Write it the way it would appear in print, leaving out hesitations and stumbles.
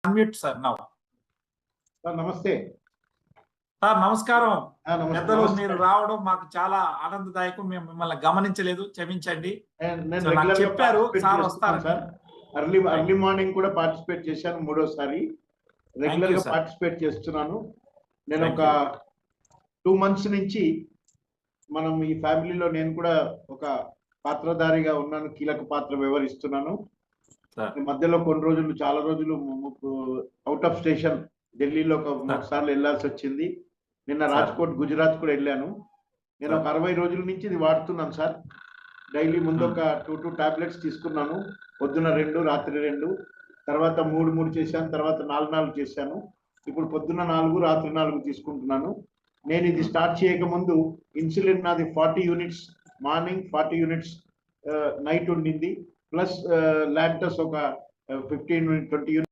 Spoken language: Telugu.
Unmute sir now. సార్ నమస్తే. సార్ నమస్కారం. పెద్దలు నమస్తే. మీరు రావడం మాకు చాలా ఆనందదాయకం. మేము మిమ్మల్ని గమనించలేదు, క్షమించండి. నేను సో నాకు రెగ్యులర్ గా చెప్పారు పార్టిసిపేట్ సార్ చేస్తున్నాను వస్తారు. సార్. అర్లీ మార్నింగ్ కూడా పార్టిసిపేట్ చేశాను, మూడోసారి రెగ్యులర్ గా sir. పార్టిసిపేట్ చేస్తున్నాను. నేను Thank ఒక 2 months నుంచి మనం ఈ ఫ్యామిలీలో నేను కూడా ఒక పాత్రధారిగా ఉన్నాను, కీలక పాత్ర వ్యవహరిస్తున్నాను. సార్ ఈ మధ్యలో కొన్ని రోజులు చాలా రోజులు అవుట్ ఆఫ్ స్టేషన్ ఢిల్లీలో ఒక 3 సార్లు వెళ్ళాల్సి వచ్చింది. నిన్న Sir. రాజ్కోట్, గుజరాత్ కూడా వెళ్ళాను. నేను ఒక 60 రోజుల నుంచి ఇది వాడుతున్నాను సార్. డైలీ ముందు ఒక 2 టాబ్లెట్స్ తీసుకున్నాను. పొద్దున 2, రాత్రి 2, తర్వాత 3 చేశాను, తర్వాత 4 చేశాను. ఇప్పుడు పొద్దున 4, రాత్రి 4 తీసుకుంటున్నాను. నేను ఇది స్టార్ట్ చేయకముందు ఇన్సులిన్ నాది 40 యూనిట్స్ మార్నింగ్, 40 యూనిట్స్ నైట్ ఉండింది. ప్లస్ లాక్టోస్ ఒక 15-20 యూనిట్స్